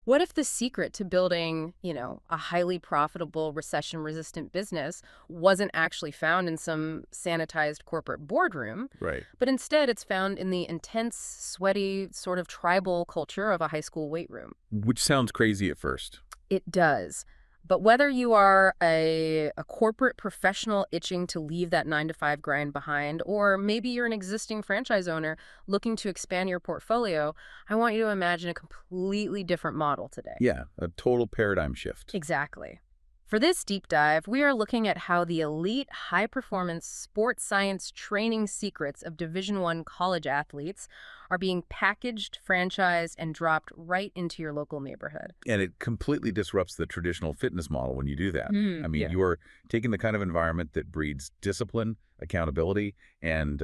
What if the secret to building, a highly profitable, recession-resistant business wasn't actually found in some sanitized corporate boardroom, Right. but instead it's found in the intense, sweaty, sort of tribal culture of a high school weight room? Which sounds crazy at first. It does. But whether you are a corporate professional itching to leave that 9 to 5 grind behind, or maybe you're an existing franchise owner looking to expand your portfolio, I want you to imagine a completely different model today. Yeah, a total paradigm shift. Exactly. For this deep dive, we are looking at how the elite high-performance sports science training secrets of Division I college athletes are being packaged, franchised, and dropped right into your local neighborhood. And it completely disrupts the traditional fitness model when you do that. I mean, Yeah. you're taking the kind of environment that breeds discipline, accountability, and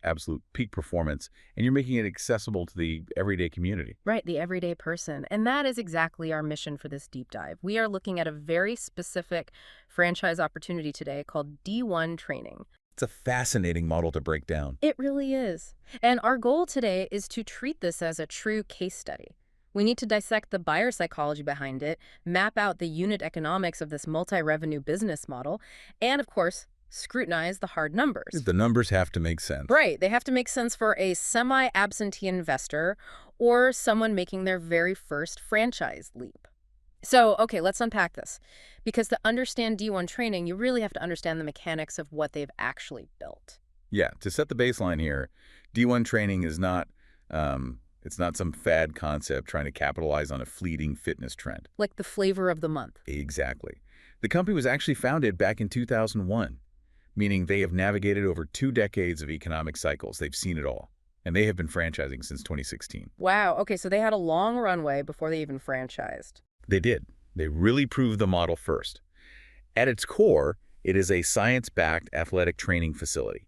absolute peak performance, and you're making it accessible to the everyday community. Right, the everyday person. And that is exactly our mission for this deep dive. We are looking at a very specific franchise opportunity today called D1 training. It's a fascinating model to break down. It really is. And our goal today is to treat this as a true case study. We need to dissect the buyer psychology behind it, map out the unit economics of this multi-revenue business model, and of course, scrutinize the hard numbers. The numbers have to make sense. Right, they have to make sense for a semi-absentee investor or someone making their very first franchise leap. So, okay, let's unpack this. Because to understand D1 training, you really have to understand the mechanics of what they've actually built. Yeah, to set the baseline here, D1 training is not it's not some fad concept trying to capitalize on a fleeting fitness trend. Like the flavor of the month. Exactly. The company was actually founded back in 2001, meaning they have navigated over 2 decades of economic cycles. They've seen it all. And they have been franchising since 2016. Wow, okay, so they had a long runway before they even franchised. They did. They really proved the model first. At its core, it is a science-backed athletic training facility.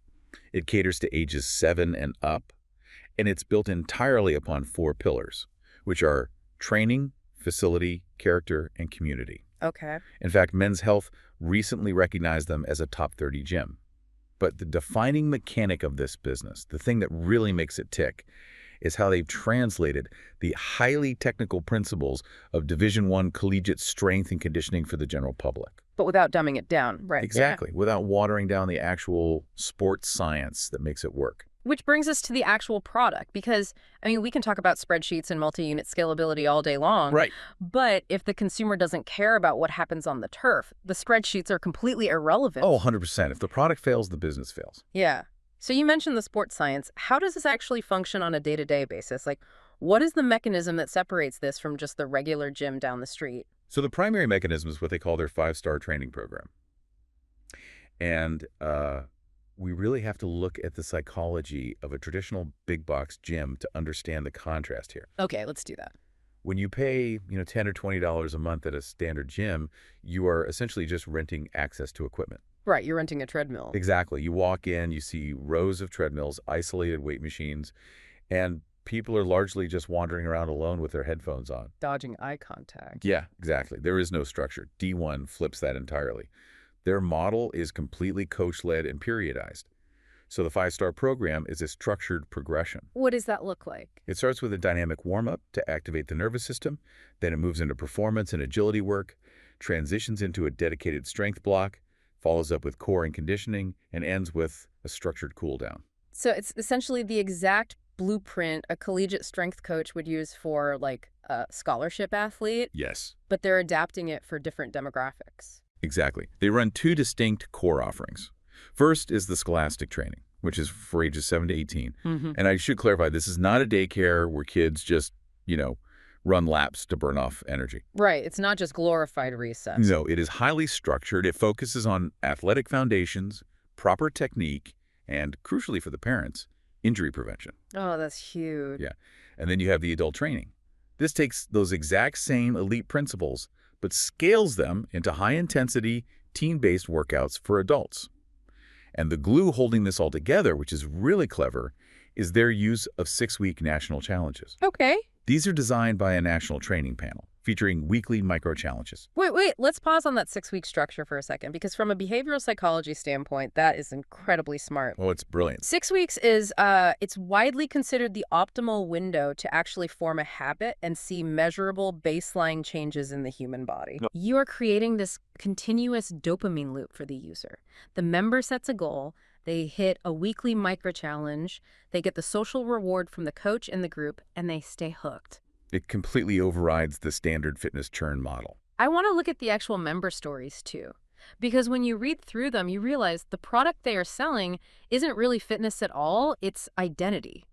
It caters to ages 7 and up, and it's built entirely upon 4 pillars, which are training, facility, character, and community. Okay. In fact, Men's Health recently recognized them as a top 30 gym. But the defining mechanic of this business, the thing that really makes it tick, is how they've translated the highly technical principles of Division I collegiate strength and conditioning for the general public. But without dumbing it down, right? Exactly, without watering down the actual sports science that makes it work. Which brings us to the actual product, because, we can talk about spreadsheets and multi-unit scalability all day long. Right. But if the consumer doesn't care about what happens on the turf, the spreadsheets are completely irrelevant. Oh, 100%. If the product fails, the business fails. Yeah. So you mentioned the sports science. How does this actually function on a day-to-day basis? Like, what is the mechanism that separates this from just the regular gym down the street? So the primary mechanism is what they call their 5-star training program. And we really have to look at the psychology of a traditional big box gym to understand the contrast here. Okay, let's do that. When you pay, $10 or $20 a month at a standard gym, you are essentially just renting access to equipment. Right, you're renting a treadmill. Exactly. You walk in, you see rows of treadmills, isolated weight machines, and people are largely just wandering around alone with their headphones on. Dodging eye contact. Yeah, exactly. There is no structure. D1 flips that entirely. Their model is completely coach-led and periodized. So the 5-star program is a structured progression. What does that look like? It starts with a dynamic warm-up to activate the nervous system, then it moves into performance and agility work, transitions into a dedicated strength block, follows up with core and conditioning, and ends with a structured cool-down. So it's essentially the exact blueprint a collegiate strength coach would use for, like, a scholarship athlete, Yes. but they're adapting it for different demographics. Exactly. They run 2 distinct core offerings. First is the scholastic training, which is for ages 7 to 18. And I should clarify, this is not a daycare where kids just, run laps to burn off energy. Right, it's not just glorified recess. No, it is highly structured. It focuses on athletic foundations, proper technique, and, crucially for the parents, injury prevention. Oh, that's huge. Yeah. And then you have the adult training. This takes those exact same elite principles, but scales them into high-intensity, team-based workouts for adults. And the glue holding this all together, which is really clever, is their use of 6-week national challenges. Okay. These are designed by a national training panel, featuring weekly micro-challenges. Wait, let's pause on that 6-week structure for a second, because from a behavioral psychology standpoint, that is incredibly smart. Oh, it's brilliant. 6 weeks is, it's widely considered the optimal window to actually form a habit and see measurable baseline changes in the human body. No. You are creating this continuous dopamine loop for the user. The member sets a goal, they hit a weekly micro-challenge, they get the social reward from the coach and the group, and they stay hooked. It completely overrides the standard fitness churn model. I want to look at the actual member stories too, because when you read through them, you realize the product they are selling isn't really fitness at all, it's identity.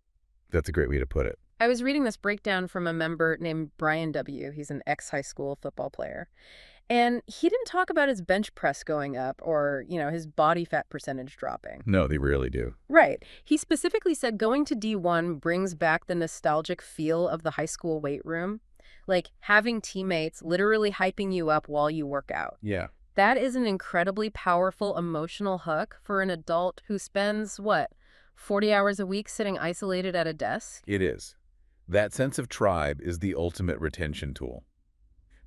That's a great way to put it. I was reading this breakdown from a member named Brian W. He's an ex-high school football player. And he didn't talk about his bench press going up or, his body fat percentage dropping. No, they rarely do. Right. He specifically said going to D1 brings back the nostalgic feel of the high school weight room, like having teammates literally hyping you up while you work out. Yeah. That is an incredibly powerful emotional hook for an adult who spends, 40 hours a week sitting isolated at a desk? It is. That sense of tribe is the ultimate retention tool.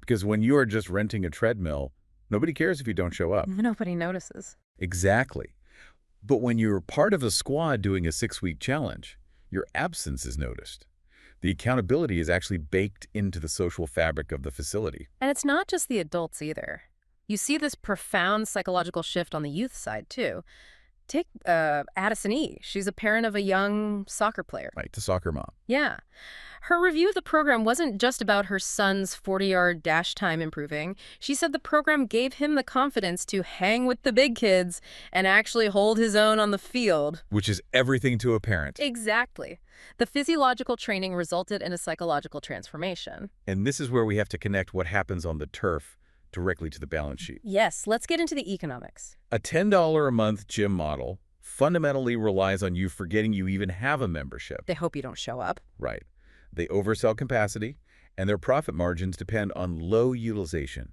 Because when you are just renting a treadmill, nobody cares if you don't show up. Nobody notices. Exactly. But when you're part of a squad doing a 6-week challenge, your absence is noticed. The accountability is actually baked into the social fabric of the facility. And it's not just the adults either. You see this profound psychological shift on the youth side, too. Take Addison E. She's a parent of a young soccer player. Right, the soccer mom. Yeah. Her review of the program wasn't just about her son's 40-yard dash time improving. She said the program gave him the confidence to hang with the big kids and actually hold his own on the field. Which is everything to a parent. Exactly. The physiological training resulted in a psychological transformation. And this is where we have to connect what happens on the turf directly to the balance sheet. Yes, let's get into the economics. A $10 a month gym model fundamentally relies on you forgetting you even have a membership. They hope you don't show up. Right. They oversell capacity, and their profit margins depend on low utilization.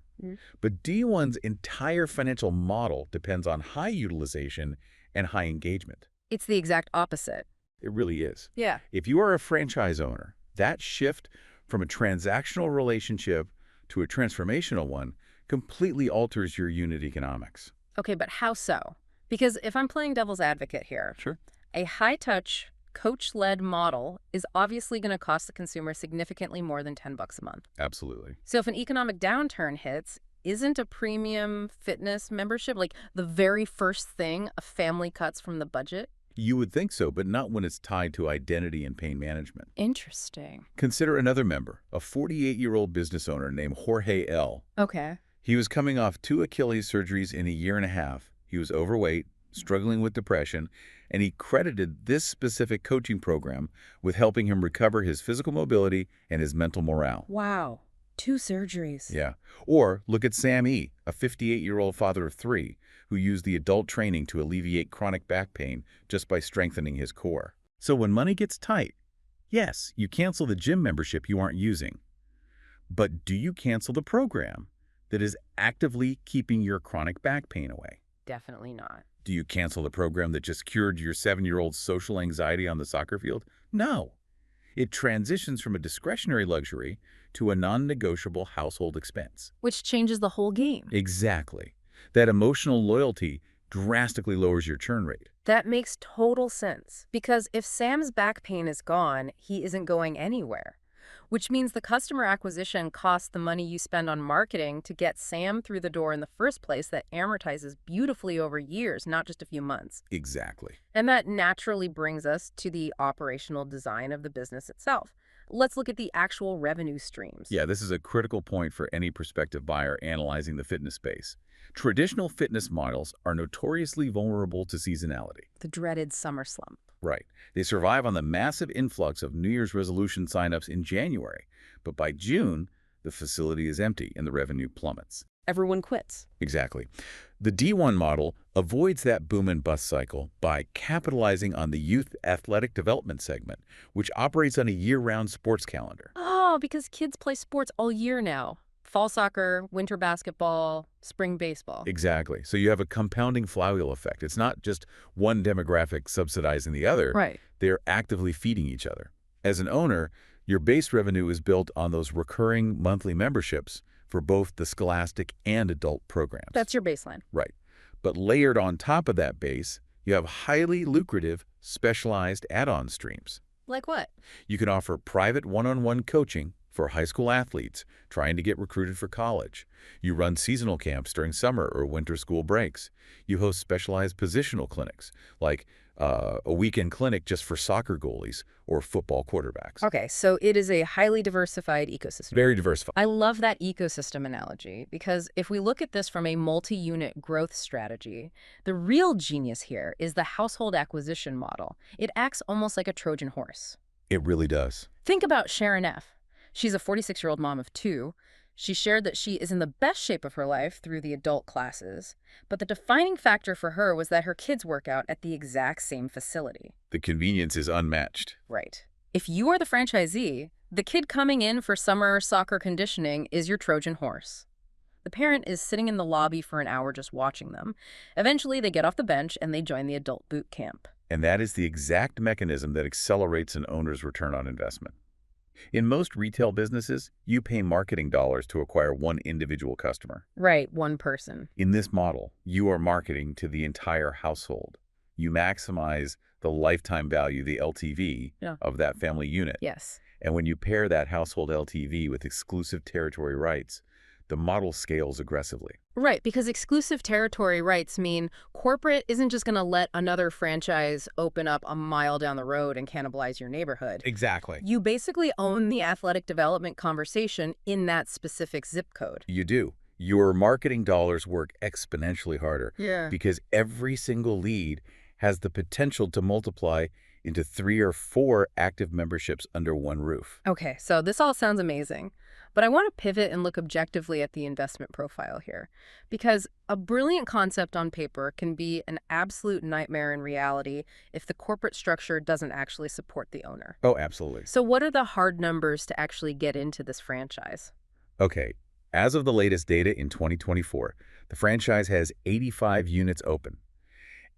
But D1's entire financial model depends on high utilization and high engagement. It's the exact opposite. It really is. Yeah. If you are a franchise owner, that shift from a transactional relationship to a transformational one completely alters your unit economics. Okay, but how so? Because if I'm playing devil's advocate here, Sure. a high-touch, coach-led model is obviously going to cost the consumer significantly more than $10 a month. Absolutely. So if an economic downturn hits, isn't a premium fitness membership like the very first thing a family cuts from the budget? You would think so, but not when it's tied to identity and pain management. Interesting. Consider another member, a 48-year-old business owner named Jorge L. Okay. He was coming off 2 Achilles surgeries in a year and a half. He was overweight, struggling with depression, and he credited this specific coaching program with helping him recover his physical mobility and his mental morale. Wow. 2 surgeries. Yeah. Or look at Sam E., a 58-year-old father of 3, who used the adult training to alleviate chronic back pain just by strengthening his core. So when money gets tight, yes, you cancel the gym membership you aren't using. But do you cancel the program that is actively keeping your chronic back pain away? Definitely not. Do you cancel the program that just cured your 7-year-old's social anxiety on the soccer field? No. It transitions from a discretionary luxury to a non-negotiable household expense. Which changes the whole game. Exactly. That emotional loyalty drastically lowers your churn rate. That makes total sense. Because if Sam's back pain is gone, he isn't going anywhere. Which means the customer acquisition costs the money you spend on marketing to get Sam through the door in the first place that amortizes beautifully over years, not just a few months. Exactly. And that naturally brings us to the operational design of the business itself. Let's look at the actual revenue streams. Yeah, this is a critical point for any prospective buyer analyzing the fitness space. Traditional fitness models are notoriously vulnerable to seasonality. The dreaded summer slump. Right. They survive on the massive influx of New Year's resolution signups in January, but by June, the facility is empty and the revenue plummets. Everyone quits. Exactly. The D1 model avoids that boom and bust cycle by capitalizing on the youth athletic development segment, which operates on a year-round sports calendar. Oh, because kids play sports all year now. Fall soccer, winter basketball, spring baseball. Exactly. So you have a compounding flywheel effect. It's not just one demographic subsidizing the other. Right. They're actively feeding each other. As an owner, Your base revenue is built on those recurring monthly memberships for both the scholastic and adult programs. That's your baseline. Right. But layered on top of that base, you have highly lucrative, specialized add-on streams. Like what? You can offer private one-on-one coaching for high school athletes trying to get recruited for college. You run seasonal camps during summer or winter school breaks. You host specialized positional clinics, like a weekend clinic just for soccer goalies or football quarterbacks. Okay, so it is a highly diversified ecosystem. Very diversified. I love that ecosystem analogy because if we look at this from a multi-unit growth strategy, the real genius here is the household acquisition model. It acts almost like a Trojan horse. It really does. Think about Sharon F. She's a 46-year-old mom of 2. She shared that she is in the best shape of her life through the adult classes, but the defining factor for her was that her kids work out at the exact same facility. The convenience is unmatched. Right. If you are the franchisee, the kid coming in for summer soccer conditioning is your Trojan horse. The parent is sitting in the lobby for an hour just watching them. Eventually, they get off the bench and they join the adult boot camp. And that is the exact mechanism that accelerates an owner's return on investment. In most retail businesses, you pay marketing dollars to acquire one individual customer. Right, one person. In this model, you are marketing to the entire household. You maximize the lifetime value, the LTV, of that family unit. Yes. And when you pair that household LTV with exclusive territory rights, the model scales aggressively. Right, because exclusive territory rights mean corporate isn't just going to let another franchise open up a mile down the road and cannibalize your neighborhood. Exactly. You basically own the athletic development conversation in that specific zip code. You do. Your marketing dollars work exponentially harder. Yeah. Because every single lead has the potential to multiply into 3 or 4 active memberships under one roof. Okay, so this all sounds amazing, but I want to pivot and look objectively at the investment profile here, because a brilliant concept on paper can be an absolute nightmare in reality if the corporate structure doesn't actually support the owner. Oh, absolutely. So what are the hard numbers to actually get into this franchise? Okay, as of the latest data in 2024, the franchise has 85 units open.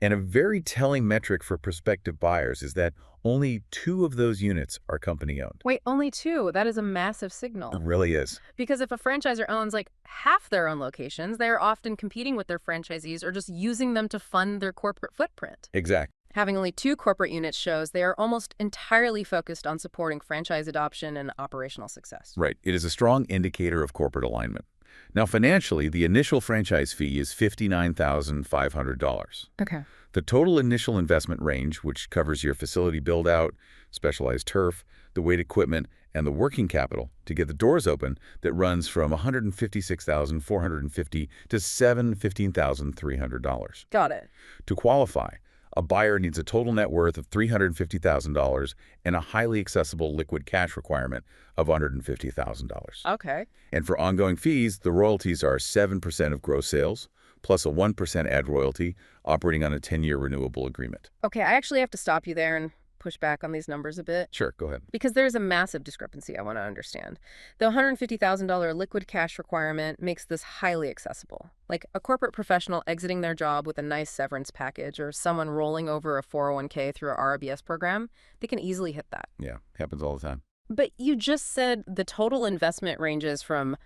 And a very telling metric for prospective buyers is that only 2 of those units are company-owned. Wait, only 2? That is a massive signal. It really is. Because if a franchisor owns like half their own locations, they are often competing with their franchisees or just using them to fund their corporate footprint. Exactly. Having only 2 corporate units shows they are almost entirely focused on supporting franchise adoption and operational success. Right. It is a strong indicator of corporate alignment. Now, financially, the initial franchise fee is $59,500. Okay. The total initial investment range, which covers your facility build-out, specialized turf, the weight equipment, and the working capital to get the doors open, that runs from $156,450 to $715,300. Got it. To qualify, a buyer needs a total net worth of $350,000 and a highly accessible liquid cash requirement of $150,000. Okay. And for ongoing fees, the royalties are 7% of gross sales, plus a 1% ad royalty operating on a 10-year renewable agreement. Okay, I actually have to stop you there and push back on these numbers a bit. Sure, go ahead. Because there's a massive discrepancy I want to understand. The $150,000 liquid cash requirement makes this highly accessible. Like a corporate professional exiting their job with a nice severance package or someone rolling over a 401k through a RBS program, they can easily hit that. Yeah, happens all the time. But you just said the total investment ranges from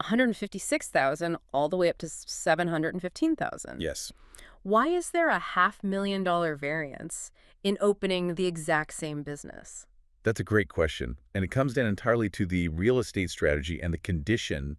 $156,000 all the way up to $715,000. Yes. Why is there a $500,000 variance in opening the exact same business? That's a great question, and it comes down entirely to the real estate strategy and the condition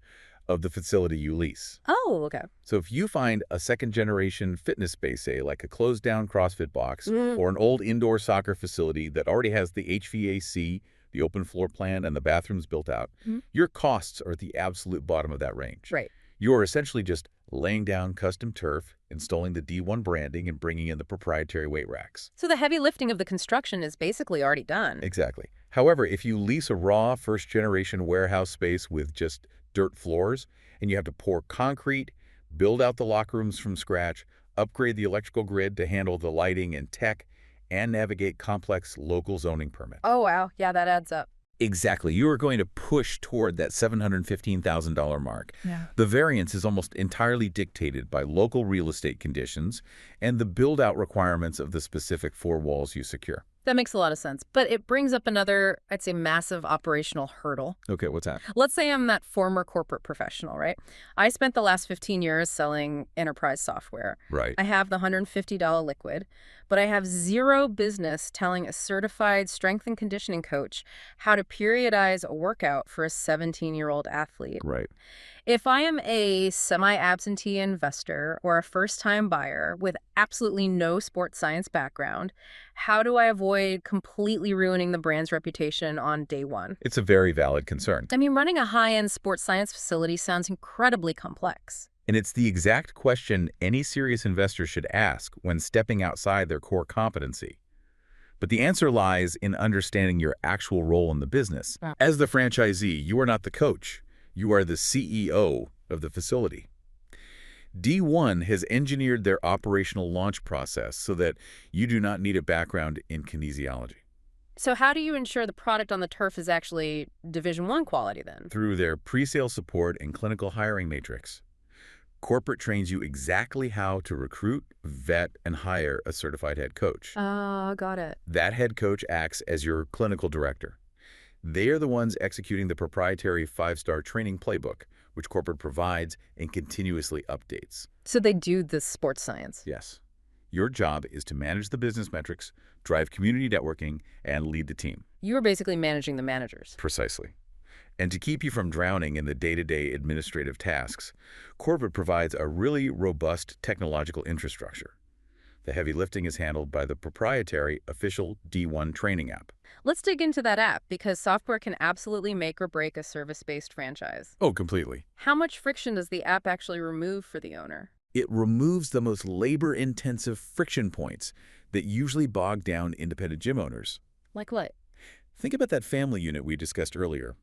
of the facility you lease. Oh, okay. So if you find a second-generation fitness space, say like a closed-down CrossFit box or an old indoor soccer facility that already has the HVAC, the open floor plan, and the bathrooms built out, your costs are at the absolute bottom of that range. Right. You are essentially just laying down custom turf, installing the D1 branding, and bringing in the proprietary weight racks. So the heavy lifting of the construction is basically already done. Exactly. However, if you lease a raw first-generation warehouse space with just dirt floors, and you have to pour concrete, build out the locker rooms from scratch, upgrade the electrical grid to handle the lighting and tech, and navigate complex local zoning permits. Oh, wow. Yeah, that adds up. Exactly. You are going to push toward that $715,000 mark. Yeah. The variance is almost entirely dictated by local real estate conditions and the build-out requirements of the specific 4 walls you secure. That makes a lot of sense. But it brings up another, I'd say, massive operational hurdle. Okay, what's that? Let's say I'm that former corporate professional, right? I spent the last 15 years selling enterprise software. Right. I have the $150 liquid, but I have zero business telling a certified strength and conditioning coach how to periodize a workout for a 17-year-old athlete. Right. If I am a semi-absentee investor or a first-time buyer with absolutely no sports science background, how do I avoid completely ruining the brand's reputation on day one? It's a very valid concern. I mean, running a high-end sports science facility sounds incredibly complex. And it's the exact question any serious investor should ask when stepping outside their core competency. But the answer lies in understanding your actual role in the business. Yeah. As the franchisee, you are not the coach. You are the CEO of the facility. D1 has engineered their operational launch process so that you do not need a background in kinesiology. So how do you ensure the product on the turf is actually Division I quality then? Through their pre-sale support and clinical hiring matrix, corporate trains you exactly how to recruit, vet, and hire a certified head coach. Got it. That head coach acts as your clinical director. They are the ones executing the proprietary 5-star training playbook, which corporate provides and continuously updates. So they do the sports science. Yes. Your job is to manage the business metrics, drive community networking, and lead the team. You're basically managing the managers. Precisely. And to keep you from drowning in the day-to-day administrative tasks, corporate provides a really robust technological infrastructure. The heavy lifting is handled by the proprietary official D1 training app. Let's dig into that app because software can absolutely make or break a service-based franchise. Oh, completely. How much friction does the app actually remove for the owner? It removes the most labor-intensive friction points that usually bog down independent gym owners. Like what? Think about that family unit we discussed earlier.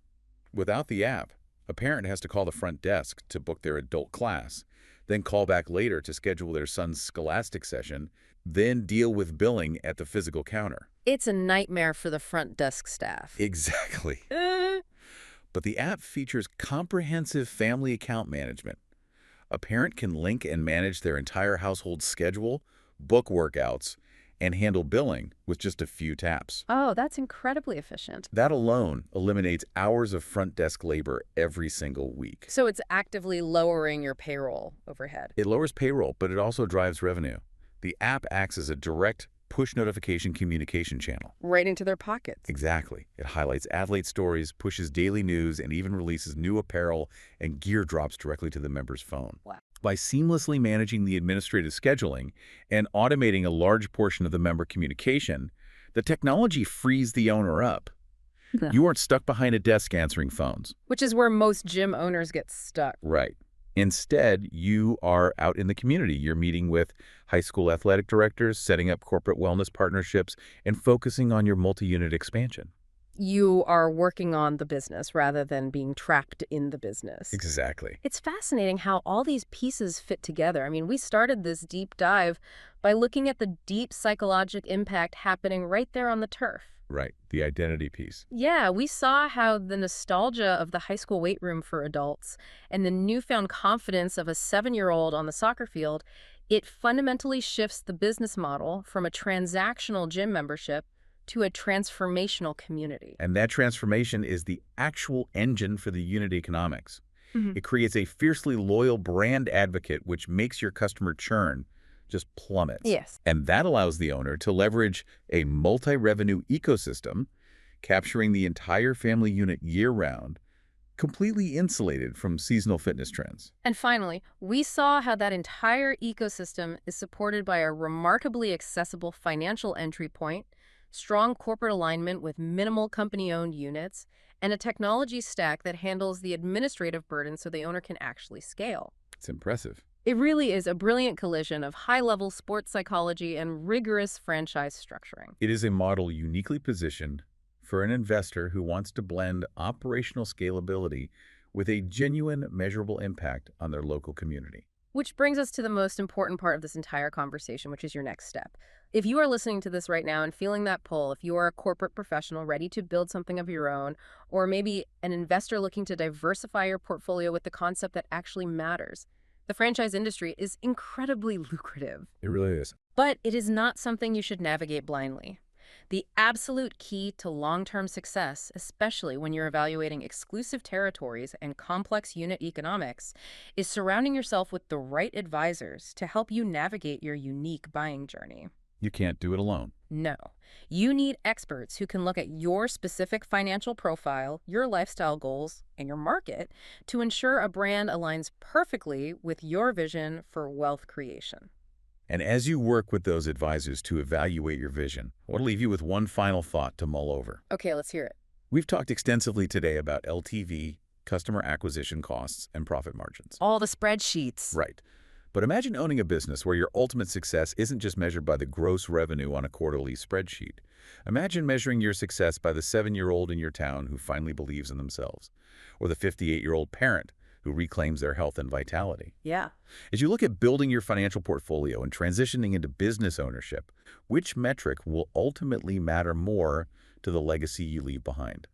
Without the app, a parent has to call the front desk to book their adult class, then call back later to schedule their son's scholastic session, then deal with billing at the physical counter. It's a nightmare for the front desk staff. Exactly. But the app features comprehensive family account management. A parent can link and manage their entire household schedule, book workouts, and handle billing with just a few taps. Oh, that's incredibly efficient. That alone eliminates hours of front desk labor every single week. So it's actively lowering your payroll overhead. It lowers payroll, but it also drives revenue. The app acts as a direct push notification communication channel. Right into their pockets. Exactly. It highlights athlete stories, pushes daily news, and even releases new apparel and gear drops directly to the member's phone. Wow. By seamlessly managing the administrative scheduling and automating a large portion of the member communication, the technology frees the owner up. Yeah. You aren't stuck behind a desk answering phones. Which is where most gym owners get stuck. Right. Instead, you are out in the community. You're meeting with high school athletic directors, setting up corporate wellness partnerships, and focusing on your multi-unit expansion. You are working on the business rather than being trapped in the business. Exactly. It's fascinating how all these pieces fit together. I mean, we started this deep dive by looking at the deep psychological impact happening right there on the turf. Right. The identity piece. Yeah, we saw how the nostalgia of the high school weight room for adults and the newfound confidence of a 7-year-old on the soccer field, it fundamentally shifts the business model from a transactional gym membership to a transformational community. And that transformation is the actual engine for the unit economics. Mhm. It creates a fiercely loyal brand advocate, which makes your customer churn just plummets. Yes. And that allows the owner to leverage a multi-revenue ecosystem, capturing the entire family unit year-round, completely insulated from seasonal fitness trends. And finally, we saw how that entire ecosystem is supported by a remarkably accessible financial entry point, strong corporate alignment with minimal company-owned units, and a technology stack that handles the administrative burden so the owner can actually scale. It's impressive. It really is a brilliant collision of high-level sports psychology and rigorous franchise structuring. It is a model uniquely positioned for an investor who wants to blend operational scalability with a genuine, measurable impact on their local community. Which brings us to the most important part of this entire conversation, which is your next step. If you are listening to this right now and feeling that pull, if you are a corporate professional ready to build something of your own, or maybe an investor looking to diversify your portfolio with the concept that actually matters, the franchise industry is incredibly lucrative. It really is. But it is not something you should navigate blindly. The absolute key to long-term success, especially when you're evaluating exclusive territories and complex unit economics, is surrounding yourself with the right advisors to help you navigate your unique buying journey. You can't do it alone. No, you need experts who can look at your specific financial profile, your lifestyle goals, and your market to ensure a brand aligns perfectly with your vision for wealth creation. And as you work with those advisors to evaluate your vision, I want to leave you with one final thought to mull over. Okay, let's hear it. We've talked extensively today about LTV, customer acquisition costs, and profit margins. All the spreadsheets. Right. But imagine owning a business where your ultimate success isn't just measured by the gross revenue on a quarterly spreadsheet. Imagine measuring your success by the 7-year-old in your town who finally believes in themselves, or the 58-year-old parent who reclaims their health and vitality. Yeah. As you look at building your financial portfolio and transitioning into business ownership, which metric will ultimately matter more to the legacy you leave behind?